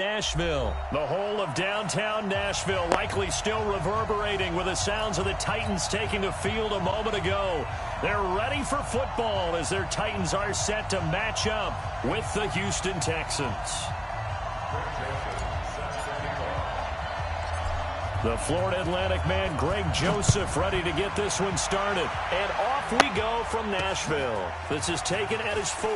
Nashville. The whole of downtown Nashville likely still reverberating with the sounds of the Titans taking the field a moment ago. They're ready for football as their Titans are set to match up with the Houston Texans. The Florida Atlantic man Greg Joseph ready to get this one started. And off we go from Nashville. This is taken at his 4.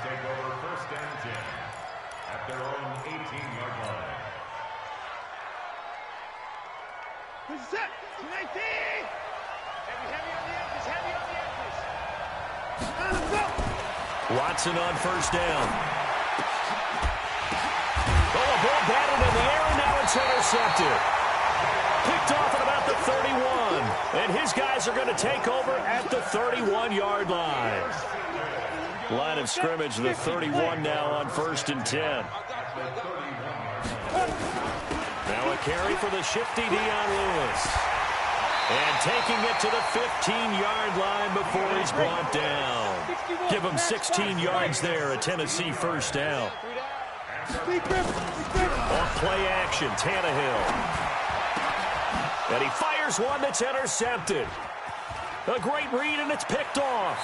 Take over first and 10 at their own 18-yard line. Who's set? 19! Heavy on the edges, heavy on the edges. Let's go! Watson on first down. Oh, the ball batted in the air, and now it's intercepted. Picked off at about the 31. And his guys are going to take over at the 31-yard line. Line of scrimmage, the 31 now on first and 10. Now a carry for the shifty Dion Lewis. And taking it to the 15-yard line before he's brought down. Give him 16 yards there, a Tennessee first down. Off play action, Tannehill. And he fires one that's intercepted. A great read, and it's picked off.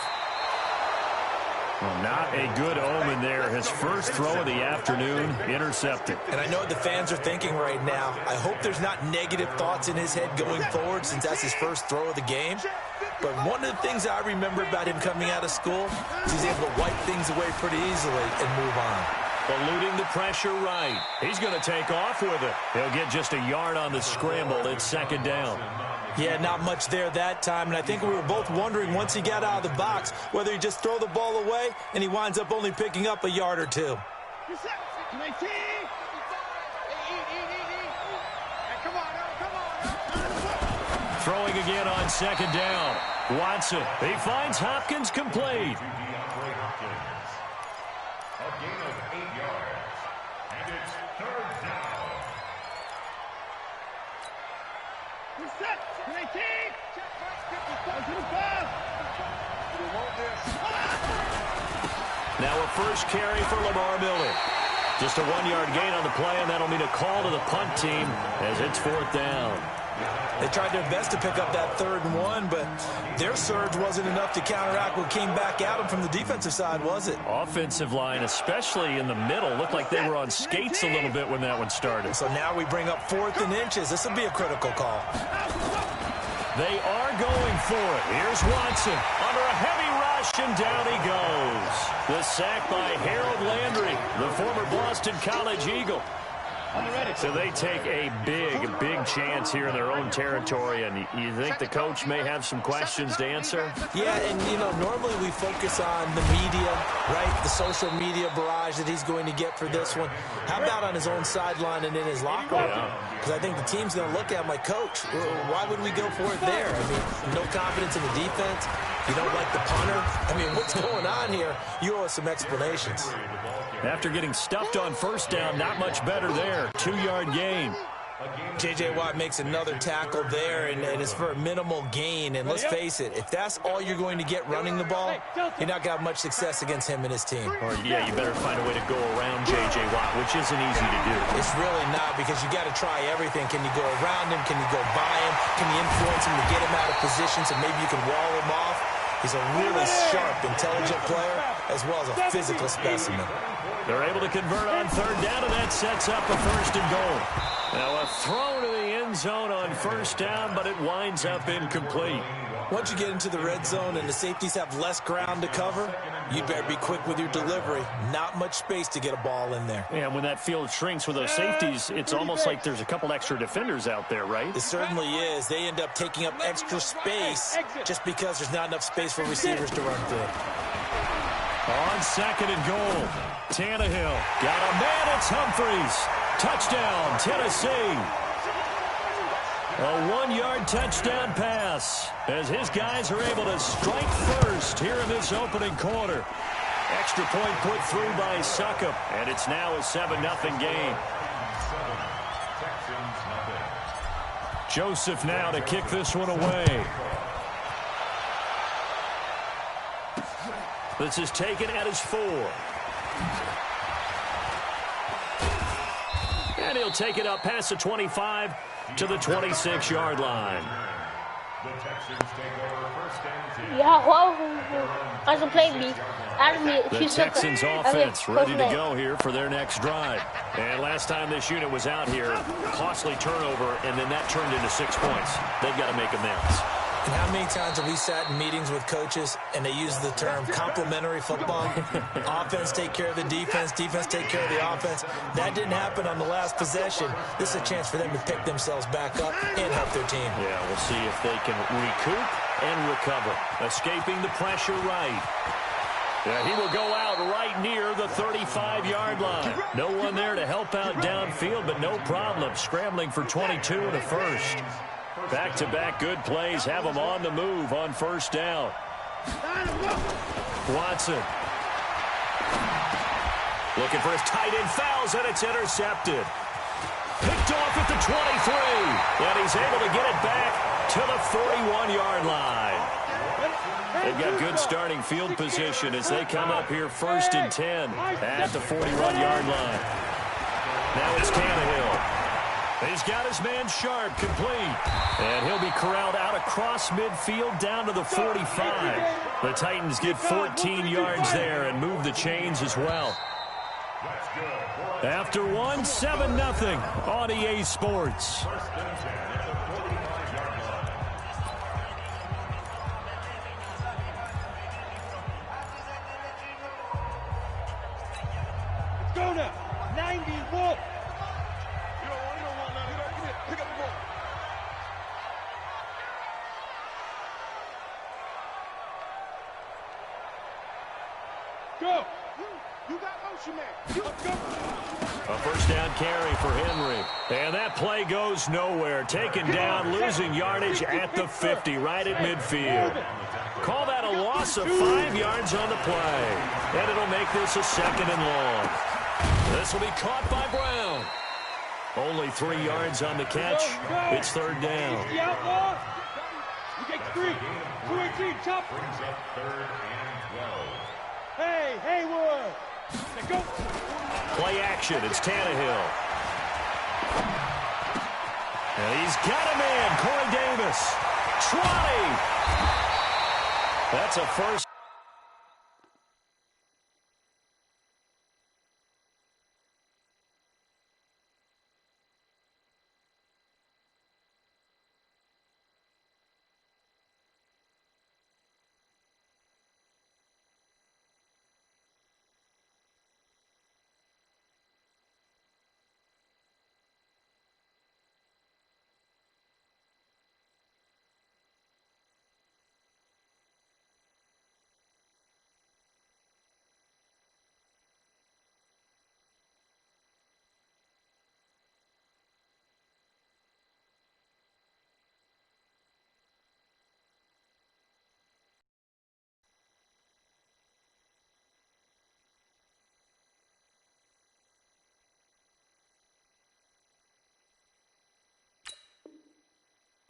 Well, not a good omen there. His first throw of the afternoon, intercepted. And I know what the fans are thinking right now. I hope there's not negative thoughts in his head going forward since that's his first throw of the game. But one of the things I remember about him coming out of school is he's able to wipe things away pretty easily and move on. Eluding the pressure right. He's going to take off with it. He'll get just a yard on the scramble. It's second down. Yeah, not much there that time, and I think we were both wondering once he got out of the box whether he just throw the ball away, and he winds up only picking up a yard or two. Throwing again on second down. Watson, he finds Hopkins complete. A gain of 8 yards, and it's third down. Now a first carry for Lamar Miller. Just a 1-yard gain on the play, and that'll mean a call to the punt team as it's fourth down. They tried their best to pick up that 3rd and 1, but their surge wasn't enough to counteract what came back at them from the defensive side, was it? Offensive line, especially in the middle, looked like they were on skates a little bit when that one started. So now we bring up 4th and inches. This will be a critical call. They are going for it. Here's Watson under a heavy rush, and down he goes. The sack by Harold Landry, the former Boston College Eagle. So they take a big chance here in their own territory, and you think the coach may have some questions to answer? Yeah, and, you know, normally we focus on the media, right, the social media barrage that he's going to get for this one. How about on his own sideline and in his locker room? Because I think the team's going to look at him like, Coach, why would we go for it there? I mean, no confidence in the defense. You don't like the punter. I mean, what's going on here? You owe us some explanations. After getting stuffed on first down, not much better there. 2-yard gain. J.J. Watt makes another tackle there, and it's for a minimal gain. And let's face it, if that's all you're going to get running the ball, you're not going to have much success against him and his team. Or, yeah, you better find a way to go around J.J. Watt, which isn't easy to do. It's really not, because you got to try everything. Can you go around him? Can you go by him? Can you influence him to get him out of position so maybe you can wall him off? He's a really sharp, intelligent player, as well as a physical specimen. They're able to convert on third down, and that sets up a first and goal. Now a throw to the end zone on first down, but it winds up incomplete. Once you get into the red zone and the safeties have less ground to cover, you better be quick with your delivery. Not much space to get a ball in there. Yeah, when that field shrinks with those safeties, it's almost like there's a couple extra defenders out there, right? It certainly is. They end up taking up extra space just because there's not enough space for receivers to run through. On second and goal, Tannehill got a man. It's Humphries. Touchdown, Tennessee. A 1-yard touchdown pass as his guys are able to strike first here in this opening quarter. Extra point put through by Succop, and it's now a 7-0 game. Joseph now to kick this one away. This is taken at his 4. And he'll take it up past the 25 to the 26-yard line. The Texans take over first and 10. Yeah, well, also played me. The Texans offense ready to go here for their next drive. And last time this unit was out here, costly turnover, and then that turned into 6 points. They've got to make amends. And how many times have we sat in meetings with coaches and they use the term complementary football? Offense take care of the defense, defense take care of the offense. That didn't happen on the last possession. This is a chance for them to pick themselves back up and help their team. Yeah, we'll see if they can recoup and recover. Escaping the pressure right. Yeah, he will go out right near the 35-yard line. No one there to help out downfield, but no problem. Scrambling for 22 and a first. Back-to-back good plays have him on the move on first down. Watson. Looking for his tight end, fouls, and it's intercepted. Picked off at the 23. And he's able to get it back to the 41-yard line. They've got good starting field position as they come up here first and 10 at the 41-yard line. Now it's Tannehill. He's got his man Sharp complete. And he'll be corralled out across midfield down to the 45. The Titans get 14 yards there and move the chains as well. After one, 7-0 on EA Sports. Go now. 91. Pick up the ball. Go. You got motion, man. You go. A first down carry for Henry. And that play goes nowhere. Taken down, losing yardage at the 50, right at midfield. Call that a loss of 5 yards on the play. And it'll make this a 2nd and long. This will be caught by Brown. Only 3 yards on the catch. It's 3rd down. You get 3. 218, chop. Brings up 3rd and 12. Hey, Haywood. Let's go. Play action. It's Tannehill. And he's got a man. Corey Davis. Trotty. That's a first.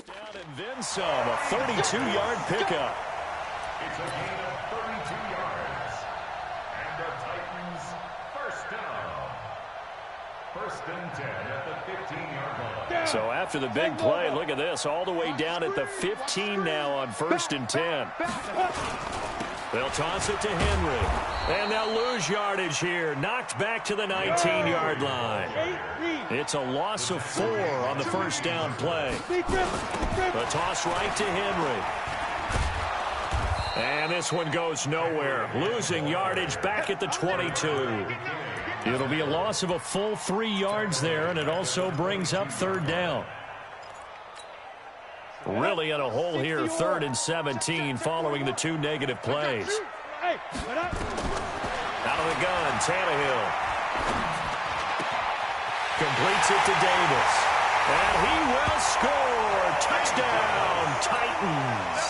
Down and then some. A 32-yard pickup. It's a gain of 32 yards. And the Titans first down. 1st and 10 at the 15-yard line. So after the big play, look at this. All the way down at the 15 now on 1st and 10. They'll toss it to Henry. And they'll lose yardage here. Knocked back to the 19-yard line. It's a loss of 4 on the first down play. The toss right to Henry. And this one goes nowhere. Losing yardage back at the 22. It'll be a loss of a full 3 yards there, and it also brings up 3rd down. Really in a hole here, 3rd and 17 following the 2 negative plays. Out of the gun, Tannehill. Completes it to Davis. And he will score. Touchdown, Titans.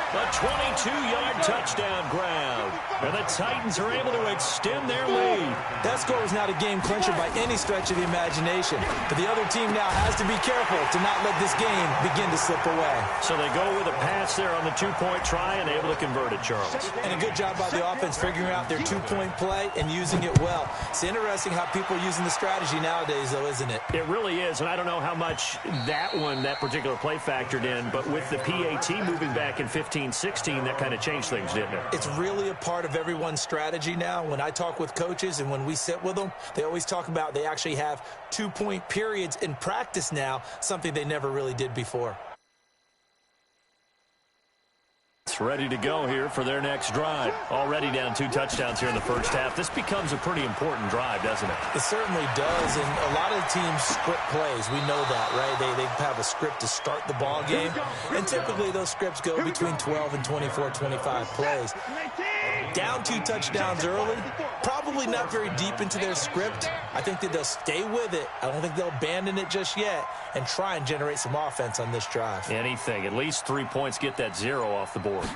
A 22-yard touchdown grab. And the Titans are able to extend their lead. That score was not a game clincher by any stretch of the imagination. But the other team now has to be careful to not let this game begin to slip away. So they go with a pass there on the two-point try and able to convert it, Charles. And a good job by the offense figuring out their two-point play and using it well. It's interesting how people are using the strategy nowadays, though, isn't it? It really is, and I don't know how much that particular play factored in, but with the PAT moving back in 15-16, that kind of changed things, didn't it? It's really a part of everyone's strategy now. When I talk with coaches and when we sit with them, they always talk about they actually have two-point periods in practice now, something they never really did before. Ready to go here for their next drive. Already down 2 touchdowns here in the first half. This becomes a pretty important drive, doesn't it? It certainly does, and a lot of teams script plays. We know that, right? They have a script to start the ball game, and typically those scripts go between 12 and 24, 25 plays. Down 2 touchdowns early, probably not very deep into their script. I think that they'll stay with it. I don't think they'll abandon it just yet and try and generate some offense on this drive. Anything. At least 3 points, get that 0 off the board.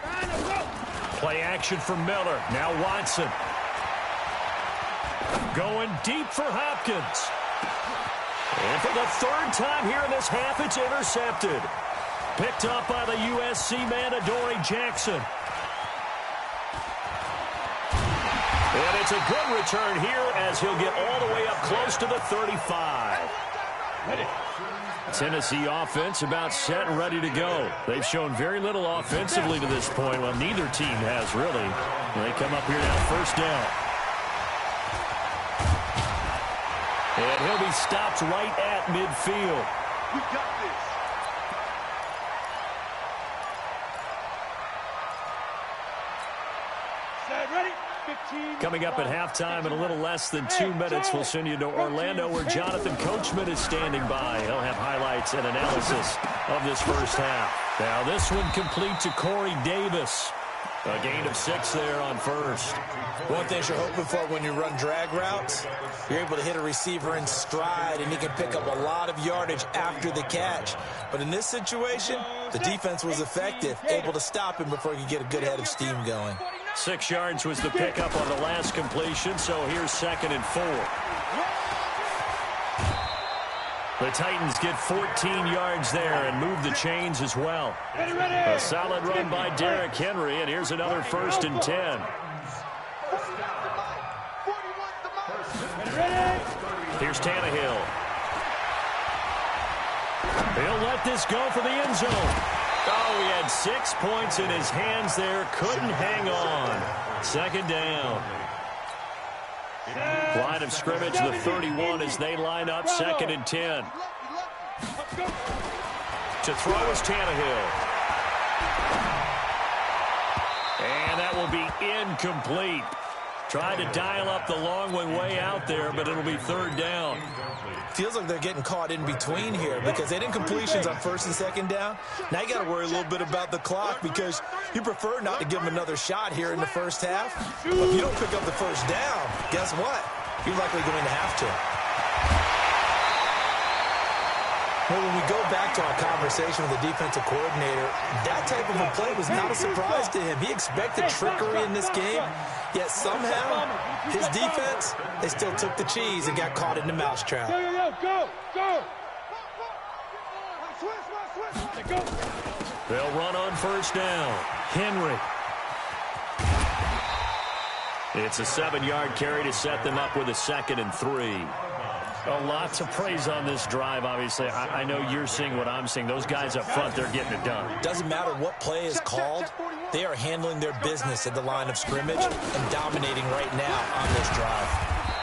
Play action for Miller. Now Watson. Going deep for Hopkins. And for the 3rd time here in this half, it's intercepted. Picked up by the USC man, Adoree Jackson. And it's a good return here as he'll get all the way up close to the 35. Tennessee offense about set and ready to go. They've shown very little offensively to this point. Well, neither team has really. They come up here now, first down. And he'll be stopped right at midfield. We got this. Set, ready? 15. Coming up at halftime in a little less than 2 minutes, we'll send you to Orlando where Jonathan Coachman is standing by. He'll have highlights and analysis of this first half. Now this one complete to Corey Davis. A gain of 6 there on first. One thing you're hoping for when you run drag routes, you're able to hit a receiver in stride, and he can pick up a lot of yardage after the catch. But in this situation, the defense was effective, able to stop him before he could get a good head of steam going. 6 yards was the pickup on the last completion, so here's 2nd and 4. The Titans get 14 yards there and move the chains as well. A solid run by Derrick Henry, and here's another 1st and 10. Here's Tannehill. He'll let this go for the end zone. Oh, he had 6 points in his hands there. Couldn't hang on. 2nd down. Line of scrimmage, the 31 as they line up, 2nd and 10. To throw is Tannehill. And that will be incomplete. Tried to dial up the long one way out there, but it'll be 3rd down. Feels like they're getting caught in between here because they didn't completions on 1st and 2nd down. Now you got to worry a little bit about the clock because you prefer not to give them another shot here in the first half. But if you don't pick up the 1st down, guess what? You're likely going to have to. Well, when we go back to our conversation with the defensive coordinator, that type of a play was not a surprise to him. He expected trickery in this game, yet somehow his defense, they still took the cheese and got caught in the mousetrap. Go. They'll run on 1st down. Henry. It's a 7-yard carry to set them up with a 2nd and 3. A lot to praise on this drive, obviously. I know you're seeing what I'm seeing. Those guys up front, they're getting it done. Doesn't matter what play is called. They are handling their business at the line of scrimmage and dominating right now on this drive.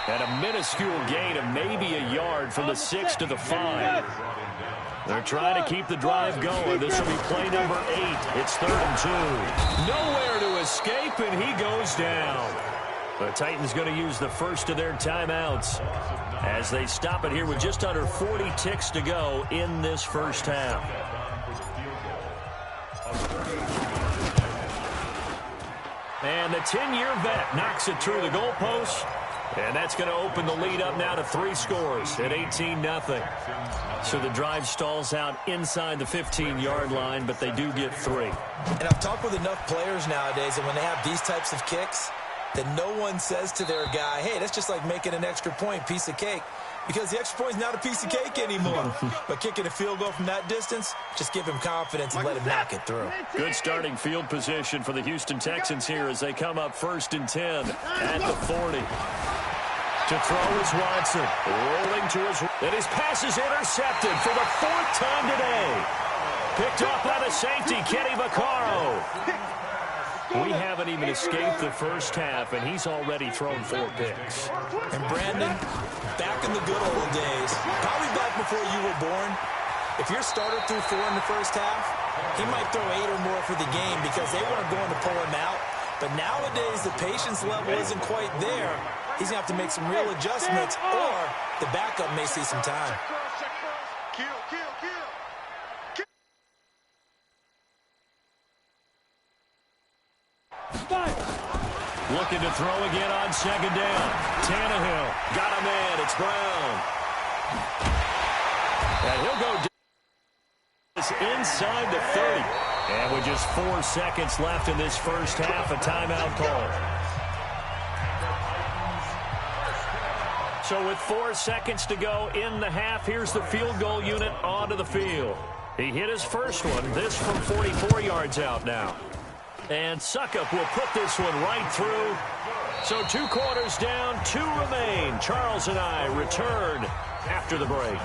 And a minuscule gain of maybe a yard from the 6 to the 5. They're trying to keep the drive going. This will be play number 8. It's 3rd and 2. Nowhere to escape, and he goes down. The Titans going to use the first of their timeouts as they stop it here with just under 40 ticks to go in this first half. And the 10-year vet knocks it through the goalpost. And that's going to open the lead up now to 3 scores at 18-0. So the drive stalls out inside the 15-yard line, but they do get 3. And I've talked with enough players nowadays, and when they have these types of kicks, that no one says to their guy, hey, that's just like making an extra point, piece of cake. Because the extra point is not a piece of cake anymore. But kicking a field goal from that distance, just give him confidence and let him knock it through. Good starting field position for the Houston Texans here as they come up 1st and 10 at the 40. To throw is Watson. Rolling to his... And his pass is intercepted for the 4th time today. Picked off by the safety, Kenny Vaccaro. We haven't even escaped the first half, and he's already thrown 4 picks. And Brandon, back in the good old days, probably back before you were born, if your starter threw 4 in the first half, he might throw 8 or more for the game because they weren't going to pull him out. But nowadays, the patience level isn't quite there. He's going to have to make some real adjustments, or the backup may see some time. Looking to throw again on 2nd down. Tannehill got a man. It's Brown. And he'll go inside the 30. And with just 4 seconds left in this first half, a timeout call. So with 4 seconds to go in the half, here's the field goal unit onto the field. He hit his first one, this from 44 yards out now. And Suckup will put this one right through. So 2 quarters down, 2 remain. Charles and I return after the break.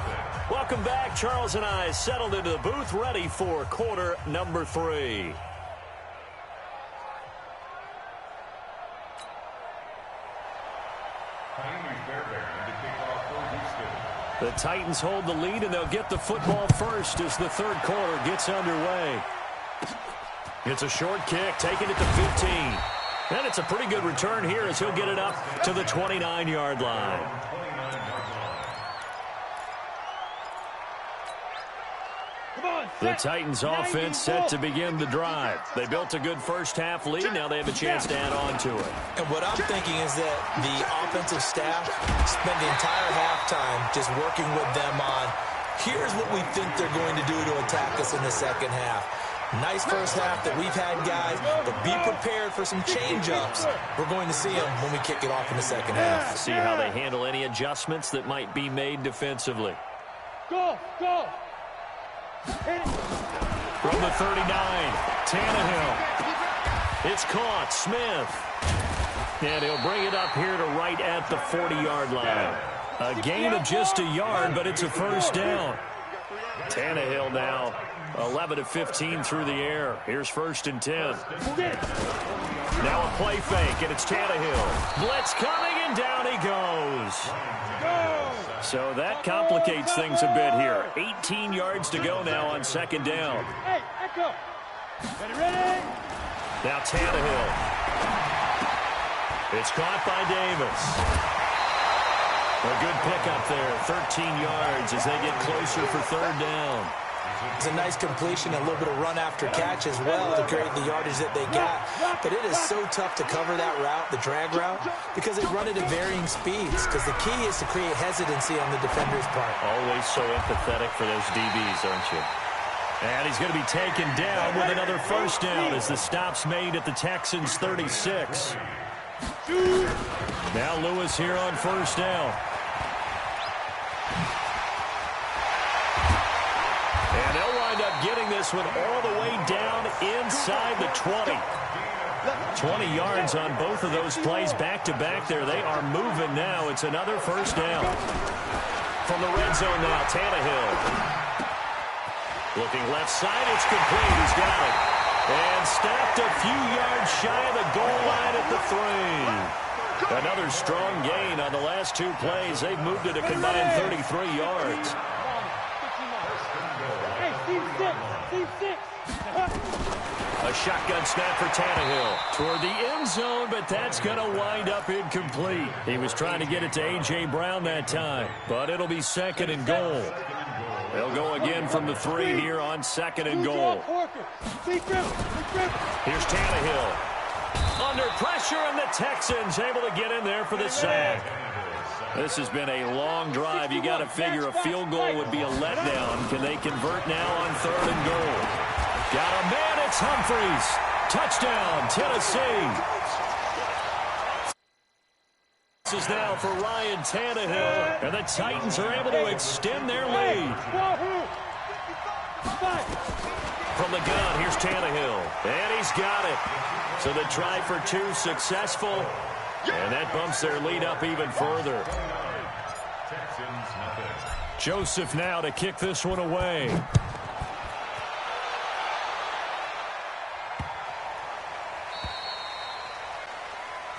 Welcome back. Charles and I settled into the booth, ready for quarter number 3. The Titans hold the lead, and they'll get the football first as the 3rd quarter gets underway. It's a short kick, taking it to 15. And it's a pretty good return here as he'll get it up to the 29-yard line. The Titans offense set to begin the drive. They built a good first half lead. Now they have a chance to add on to it. And what I'm thinking is that the offensive staff spent the entire halftime just working with them on, here's what we think they're going to do to attack us in the second half. Nice first half that we've had, guys, but be prepared for some change-ups. We're going to see them when we kick it off in the second half. See how they handle any adjustments that might be made defensively. Go! From the 39, Tannehill. It's caught, Smith. And he'll bring it up here to right at the 40-yard line. A gain of just a yard, but it's a first down. Tannehill now 11 of 15 through the air. Here's 1st and 10. Now a play fake, and it's Tannehill. Blitz coming, and down he goes. So that complicates things a bit here. 18 yards to go now on 2nd down. Hey, Echo. Ready? Now Tannehill. It's caught by Davis. A good pickup there, 13 yards as they get closer for 3rd down. It's a nice completion, a little bit of run after catch as well to create the yardage that they got. But it is so tough to cover that route, the drag route, because they run it at varying speeds. Because the key is to create hesitancy on the defender's part. Always so empathetic for those DBs, aren't you? And he's going to be taken down with another first down as the stop's made at the Texans' 36. Now Lewis here on 1st down. And they'll wind up getting this one all the way down inside the 20. 20 yards on both of those plays back-to-back there. They are moving now. It's another first down. From the red zone now, Tannehill. Looking left side, it's complete. He's got it. And stopped a few yards shy of the goal line at the 3. Another strong gain on the last 2 plays. They've moved it a combined 33 yards. A shotgun snap for Tannehill toward the end zone, but that's going to wind up incomplete. He was trying to get it to A.J. Brown that time, but it'll be 2nd and goal. They'll go again from the 3 here on 2nd and goal. Here's Tannehill. Under pressure, and the Texans able to get in there for the sack. This has been a long drive. You got to figure a field goal would be a letdown. Can they convert now on 3rd and goal? Got a man, it's Humphries. Touchdown, Tennessee. This is now for Ryan Tannehill, and the Titans are able to extend their lead. From the gun, here's Tannehill, and he's got it. So the try for 2 successful, and that bumps their lead up even further. Joseph now to kick this one away.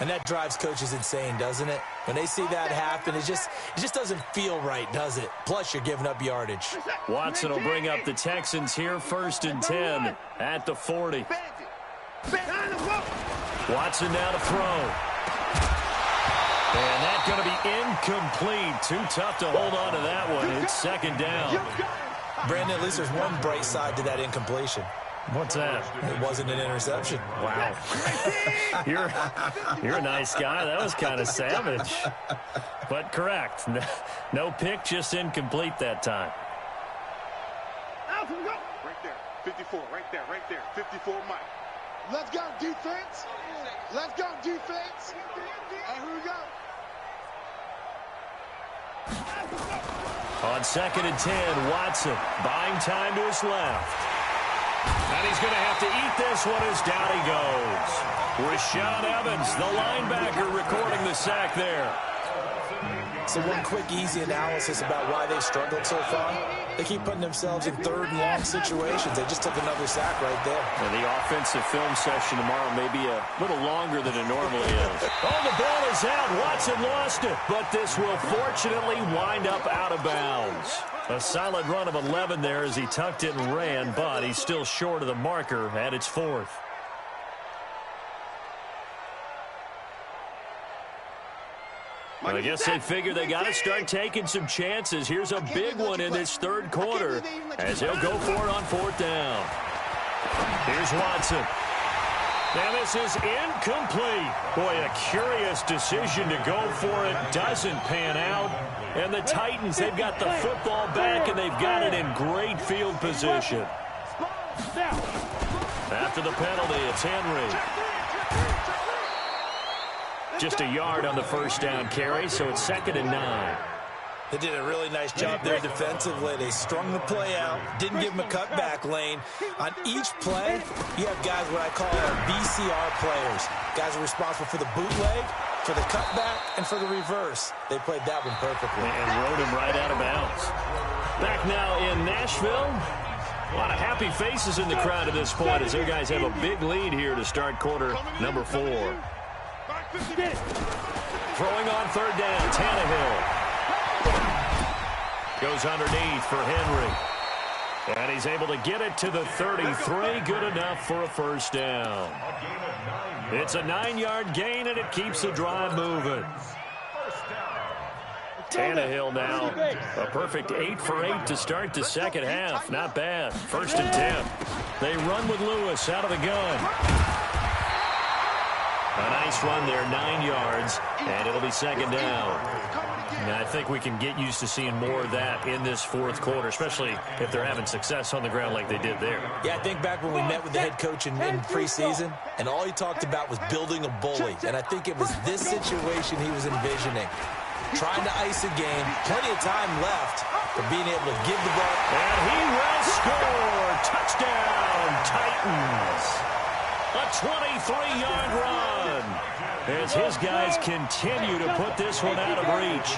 And that drives coaches insane, doesn't it? When they see that happen, it just doesn't feel right, does it? Plus, you're giving up yardage. Watson will bring up the Texans here, 1st and 10 at the 40. Watson now to throw. And that's going to be incomplete. Too tough to hold on to that one. It's 2nd down. Brandon, at least there's one bright side to that incompletion. What's that? It wasn't an interception. Wow. You're a nice guy. That was kind of savage. But correct. No pick, just incomplete that time. Right there. 54. Right there. 54, Mike. Let's go, defense. Let's go, defense. And here we go. On 2nd and 10, Watson buying time to his left. And he's going to have to eat this one as down he goes. Rashaan Evans, the linebacker, recording the sack there. So one quick, easy analysis about why they've struggled so far. They keep putting themselves in 3rd and long situations. They just took another sack right there. And the offensive film session tomorrow may be a little longer than it normally is. Oh, the ball is out. Watson lost it. But this will fortunately wind up out of bounds. A solid run of 11 there as he tucked it and ran, but he's still short of the marker at its 4th. I guess they figure they got to start taking some chances. Here's a big one in this 3rd quarter as he'll go for it on 4th down. Here's Watson. And this is incomplete. Boy, a curious decision to go for it. Doesn't pan out. And the Titans, they've got the football back, and they've got it in great field position. After the penalty, it's Henry. Just a yard on the 1st down carry, so it's 2nd and 9. They did a really nice job there defensively. They strung the play out, didn't give him a cutback lane. On each play, you have guys what I call our BCR players. Guys are responsible for the bootleg, for the cutback, and for the reverse. They played that one perfectly. And rode him right out of bounds. Back now in Nashville. A lot of happy faces in the crowd at this point as their guys have a big lead here to start quarter number 4. Throwing on 3rd down, Tannehill. Goes underneath for Henry. And he's able to get it to the 33. Good enough for a 1st down. It's a 9-yard gain, and it keeps the drive moving. Tannehill now a perfect 8 for 8 to start the 2nd half. Not bad. 1st and 10. They run with Lewis out of the gun. A nice run there, 9 yards, and it'll be 2nd down. And I think we can get used to seeing more of that in this 4th quarter, especially if they're having success on the ground like they did there. Yeah, I think back when we met with the head coach in preseason, and all he talked about was building a bully. And I think it was this situation he was envisioning. Trying to ice a game, plenty of time left, but being able to give the ball. And he will score. Touchdown, Titans. A 23-yard run as his guys continue to put this one out of reach.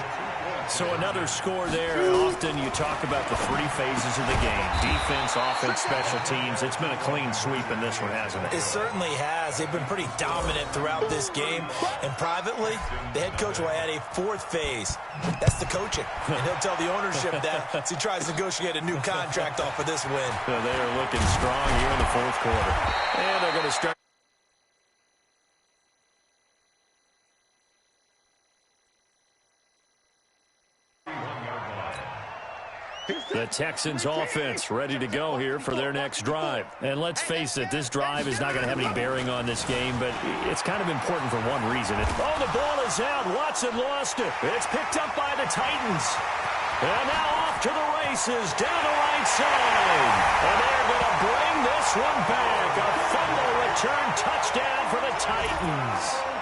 So another score there. Often you talk about the 3 phases of the game. Defense, offense, special teams. It's been a clean sweep in this one, hasn't it? It certainly has. They've been pretty dominant throughout this game. And privately, the head coach will add a 4th phase. That's the coaching. And he'll tell the ownership that as he tries to negotiate a new contract off of this win. They are looking strong here in the 4th quarter. And they're going to start. The Texans offense ready to go here for their next drive. And let's face it, this drive is not going to have any bearing on this game, but it's kind of important for one reason. Oh, the ball is out. Watson lost it. It's picked up by the Titans. And now off to the races down the right side. And they're going to bring this one back. A fumble return touchdown for the Titans.